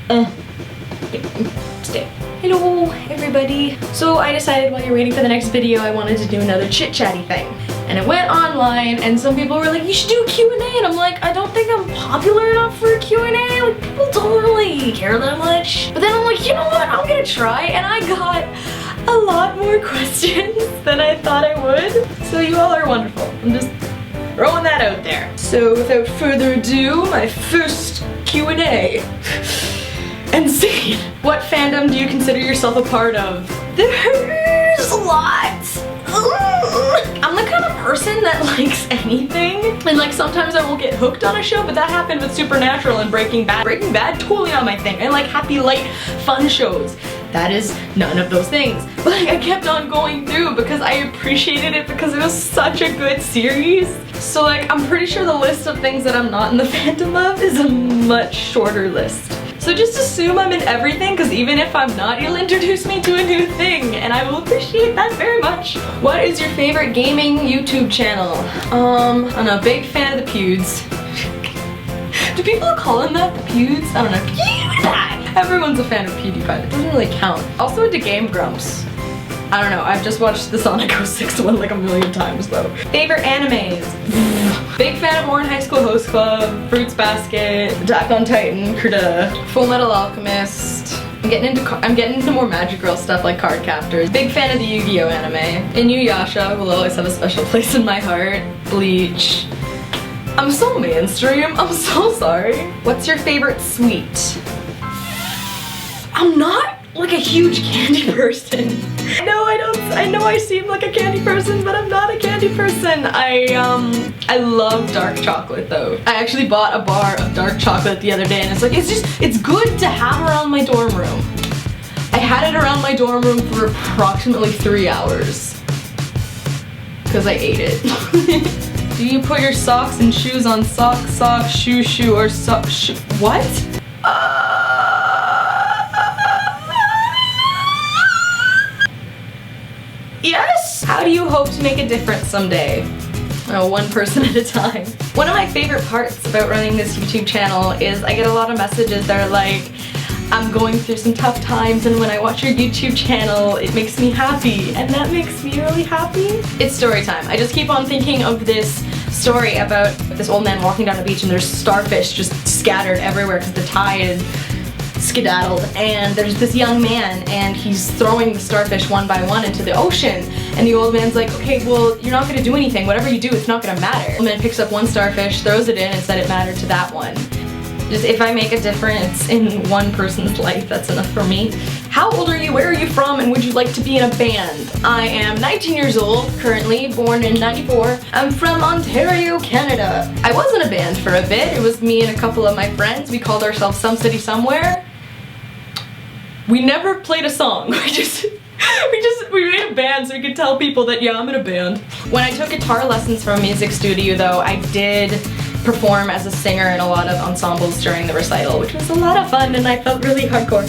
Stay. Hello everybody. So I decided while you're waiting for the next video I wanted to do another chit-chatty thing. And I went online and some people were like, you should do a Q&A, and I'm like, I don't think I'm popular enough for a Q&A. Like, people don't really care that much. But then I'm like, you know what, I'm gonna try, and I got a lot more questions than I thought I would. So you all are wonderful. I'm just throwing that out there. So without further ado, my first Q&A. Insane. What fandom do you consider yourself a part of? There's a lot. I'm the kind of person that likes anything, and like sometimes I will get hooked on a show, but that happened with Supernatural and Breaking Bad. Breaking Bad, totally not my thing. I like happy, light, fun shows. That is none of those things. But like, I kept on going through because I appreciated it because it was such a good series. So like, I'm pretty sure the list of things that I'm not in the fandom of is a much shorter list. So just assume I'm in everything, because even if I'm not, you'll introduce me to a new thing, and I will appreciate that very much. What is your favorite gaming YouTube channel? I'm a big fan of the Pewds. Do people call him that? The Pewds? I don't know. PewDiePie! Everyone's a fan of PewDiePie. It doesn't really count. Also into Game Grumps. I don't know, I've just watched the Sonic 06 one like a million times though. Favorite animes? Big fan of Warren High School Host Club, Fruits Basket, Attack on Titan, Kurta, Full Metal Alchemist. I'm getting into more Magic Girl stuff like Card Captors. Big fan of the Yu-Gi-Oh anime. Inuyasha will always have a special place in my heart. Bleach. I'm so mainstream, I'm so sorry. What's your favorite sweet? I'm not like a huge candy person. I know I seem like a candy person, but I'm not a candy person. I love dark chocolate though. I actually bought a bar of dark chocolate the other day, and it's good to have around my dorm room. I had it around my dorm room for approximately 3 hours. Because I ate it. Do you put your socks and shoes on sock, shoe, or sock, shoe? What? Yes! How do you hope to make a difference someday? Oh, one person at a time. One of my favorite parts about running this YouTube channel is I get a lot of messages that are like, I'm going through some tough times, and when I watch your YouTube channel, it makes me happy. And that makes me really happy. It's story time. I just keep on thinking of this story about this old man walking down the beach and there's starfish just scattered everywhere because the tide skedaddled, and there's this young man and he's throwing the starfish one by one into the ocean, and the old man's like, okay, well, you're not gonna do anything. Whatever you do, it's not gonna matter. The old man picks up one starfish, throws it in, and said it mattered to that one. Just if I make a difference in one person's life, that's enough for me. How old are you? Where are you from? And would you like to be in a band? I am 19 years old, currently, born in '94. I'm from Ontario, Canada. I was in a band for a bit. It was me and a couple of my friends. We called ourselves Some City Somewhere. We never played a song. We made a band so we could tell people that, yeah, I'm in a band. When I took guitar lessons from a music studio though, I did perform as a singer in a lot of ensembles during the recital, which was a lot of fun, and I felt really hardcore.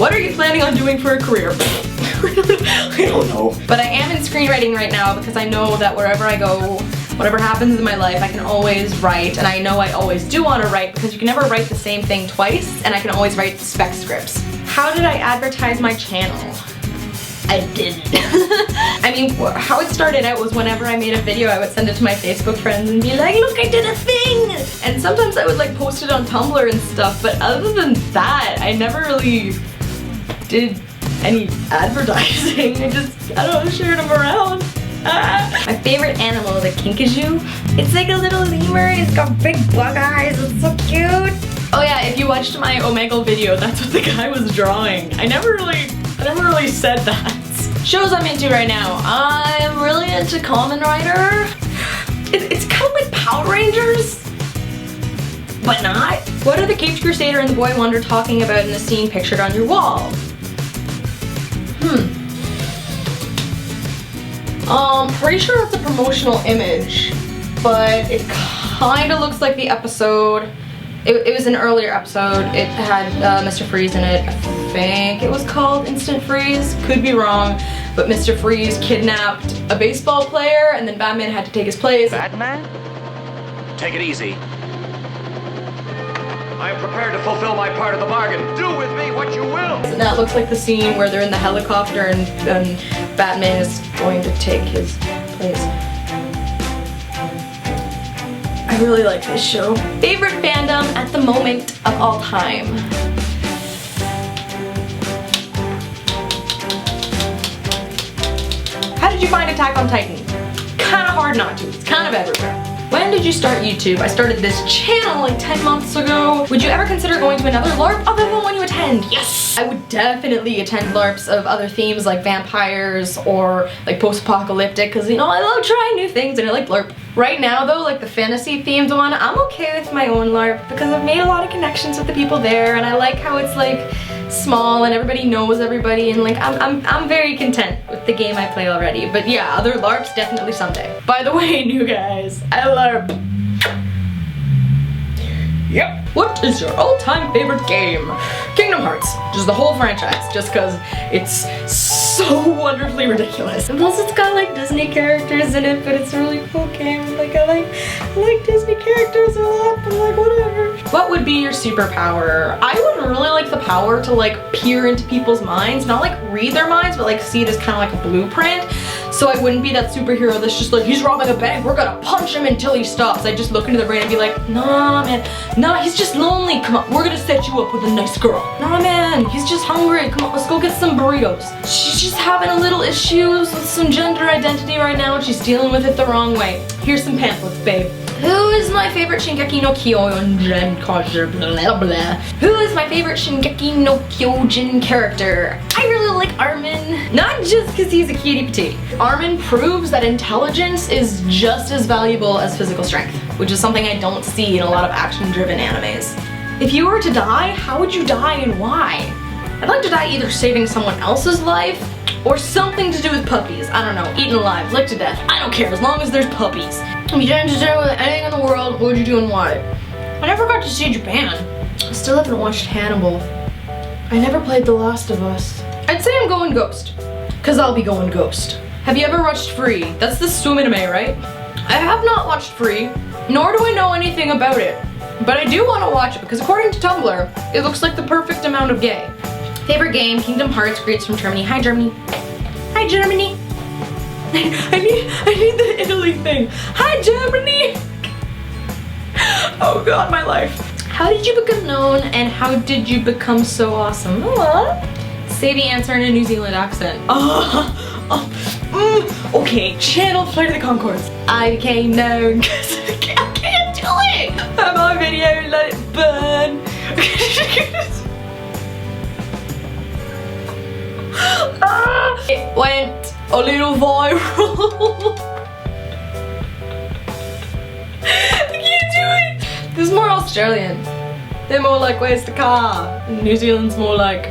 What are you planning on doing for a career? I don't know. But I am in screenwriting right now because I know that wherever I go, whatever happens in my life, I can always write, and I know I always do want to write because you can never write the same thing twice, and I can always write spec scripts. How did I advertise my channel? I didn't. I mean, how it started out was whenever I made a video, I would send it to my Facebook friends and be like, look, I did a thing! And sometimes I would like post it on Tumblr and stuff, but other than that, I never really did any advertising. I don't know, shared them around. My favorite animal is a kinkajou. It's like a little lemur, it's got big bug eyes, it's so cute. Oh yeah, if you watched my Omegle video, that's what the guy was drawing. I never really said that. Shows I'm into right now. I'm really into Kamen Rider. It's kind of like Power Rangers, but not. What are the Caped Crusader and the Boy Wonder talking about in the scene pictured on your wall? Pretty sure that's a promotional image, but it kind of looks like the episode. It was an earlier episode. It had Mr. Freeze in it. I think it was called Instant Freeze. Could be wrong, but Mr. Freeze kidnapped a baseball player and then Batman had to take his place. Batman? Take it easy. I am prepared to fulfill my part of the bargain. Do with me what you will. And that looks like the scene where they're in the helicopter and Batman is going to take his place. I really like this show. Favorite fandom at the moment of all time. How did you find Attack on Titan? Kinda hard not to. It's kind of everywhere. When did you start YouTube? I started this channel like 10 months ago. Would you ever consider going to another LARP other than one you attend? Yes! I would definitely attend LARPs of other themes like vampires or like post-apocalyptic because, you know, I love trying new things and I like LARP. Right now though, like the fantasy themed one, I'm okay with my own LARP because I've made a lot of connections with the people there and I like how it's like small and everybody knows everybody and like I'm very content with the game I play already. But yeah, other LARPs definitely someday. By the way, new guys, I LARP. Yep. What is your all-time favorite game? Kingdom Hearts. Just the whole franchise. Just because it's so wonderfully ridiculous. And plus it's got like Disney characters in it, but it's a really cool game. Like I like Disney characters a lot, but like whatever. What would be your superpower? I would really like the power to like peer into people's minds. Not like read their minds, but like see it as kind of like a blueprint. So I wouldn't be that superhero that's just like, he's robbing a bank, we're gonna punch him until he stops. I'd just look into the brain and be like, nah man, nah, he's just lonely, come on, we're gonna set you up with a nice girl. Nah man, he's just hungry, come on, let's go get some burritos. She's just having a little issues with some gender identity right now and she's dealing with it the wrong way. Here's some pamphlets, babe. Who is my favorite Shingeki no Kyojin blah blah? Who is my favorite Shingeki no Kyojin character? I really like Armin. Not just because he's a cutie patootie. Armin proves that intelligence is just as valuable as physical strength, which is something I don't see in a lot of action-driven animes. If you were to die, how would you die and why? I'd like to die either saving someone else's life or something to do with puppies. I don't know, eaten alive, licked to death. I don't care, as long as there's puppies. If you didn't do with anything in the world, what would you do and why? I never got to see Japan. I still haven't watched Hannibal. I never played The Last of Us. I'd say I'm going Ghost, cause I'll be going Ghost. Have you ever watched Free? That's the swim anime, right? I have not watched Free, nor do I know anything about it. But I do want to watch it because according to Tumblr, it looks like the perfect amount of gay. Favorite game, Kingdom Hearts, greets from Germany. Hi Germany. Hi Germany. I need the Italy thing. Hi Germany. Oh god, my life. How did you become known and how did you become so awesome? Say the answer in a New Zealand accent. Okay, channel Flight of the Conchords. I became known because I can't do it. Have my video, let it burn. It went a little viral. I can't do it. This is more Australian. They're more like, where's the car? New Zealand's more like,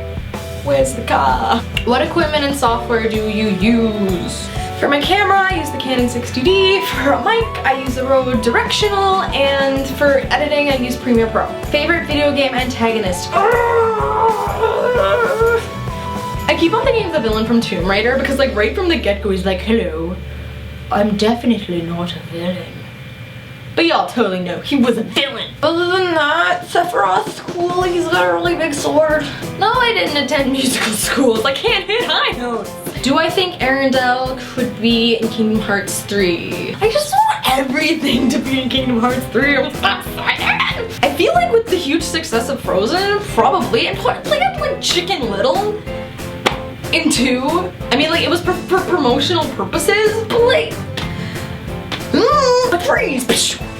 where's the car? What equipment and software do you use? For my camera, I use the Canon 60D. For a mic, I use the Rode Directional. And for editing, I use Premiere Pro. Favorite video game antagonist? I keep on thinking of the villain from Tomb Raider because like right from the get-go he's like, hello, I'm definitely not a villain. But y'all totally know he was a villain. Other than that, Sephiroth's cool, he's got a really big sword. No, I didn't attend musical schools, I can't hit high notes. Do I think Arendelle could be in Kingdom Hearts 3? I just want everything to be in Kingdom Hearts 3, I'm so excited. I feel like with the huge success of Frozen, probably, and play up like Chicken Little in 2. I mean like it was for promotional purposes, but like, but freeze.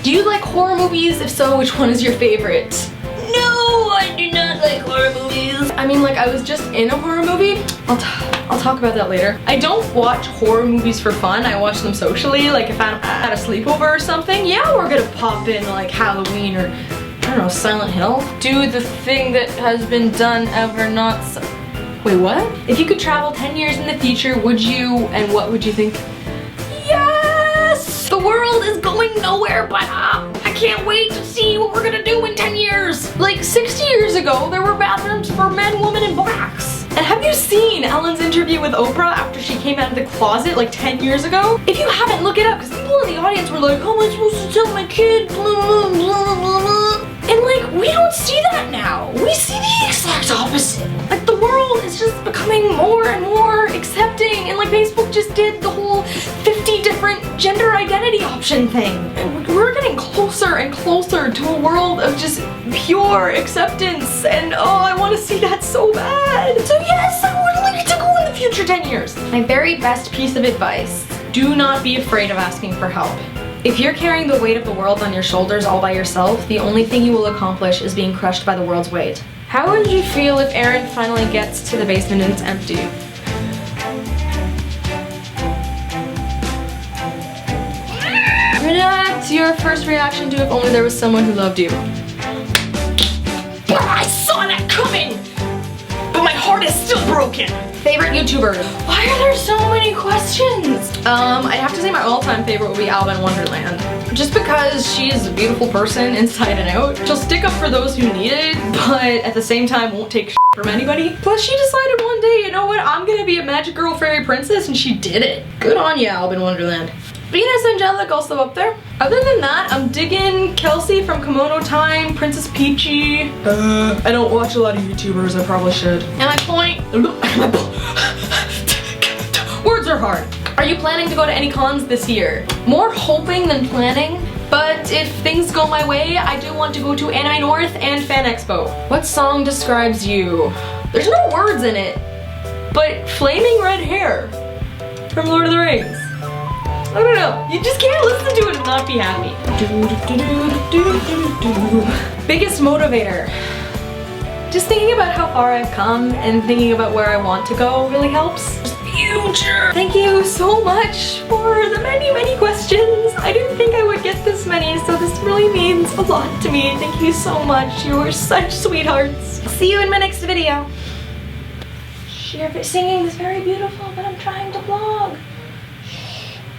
Do you like horror movies? If so, which one is your favorite? No, I do not like horror movies. I mean like I was just in a horror movie. I'll talk about that later. I don't watch horror movies for fun. I watch them socially. Like if I'm at a sleepover or something, yeah, we're gonna pop in like Halloween or I don't know, Silent Hill. Do the thing that has been done ever not so. Wait, what? If you could travel 10 years in the future, would you, and what would you think? Yes! The world is going nowhere, but I can't wait to see what we're gonna do in 10 years. Like 60 years ago, there were bathrooms for men, women, and blacks. And have you seen Ellen's interview with Oprah after she came out of the closet like 10 years ago? If you haven't, look it up, because people in the audience were like, how am I supposed to tell my kid? Blah, blah, blah, blah, blah. And like, we don't see that now. We see the exact opposite. Like, the world is just becoming more and more accepting, and like Facebook just did the whole 50 different gender identity option thing. And we're getting closer and closer to a world of just pure acceptance, and oh, I want to see that so bad. So yes, I would like to go in the future 10 years. My very best piece of advice: do not be afraid of asking for help. If you're carrying the weight of the world on your shoulders all by yourself, the only thing you will accomplish is being crushed by the world's weight. How would you feel if Aaron finally gets to the basement and it's empty? Redact your first reaction to if only there was someone who loved you. I saw that coming! But my heart is still broken. Favorite YouTuber? Why are there so many questions? I'd have to say my all-time favorite would be Alvin Wonderland. Just because she's a beautiful person inside and out. She'll stick up for those who need it, but at the same time won't take shit from anybody. Plus she decided one day, you know what, I'm gonna be a magic girl fairy princess, and she did it. Good on you, Alvin Wonderland. Venus Angelic also up there. Other than that, I'm digging Kelsey from Kimono Time, Princess Peachy. I don't watch a lot of YouTubers, I probably should. And my point, words are hard. Are you planning to go to any cons this year? More hoping than planning, but if things go my way, I do want to go to Anime North and Fan Expo. What song describes you? There's no words in it, but flaming red hair from Lord of the Rings. I don't know, you just can't listen to it and not be happy. Biggest motivator. Just thinking about how far I've come and thinking about where I want to go really helps. Future! Thank you so much for the many, many questions. I didn't think I would get this many, so this really means a lot to me. Thank you so much. You are such sweethearts. I'll see you in my next video. Your singing is very beautiful, but I'm trying to vlog.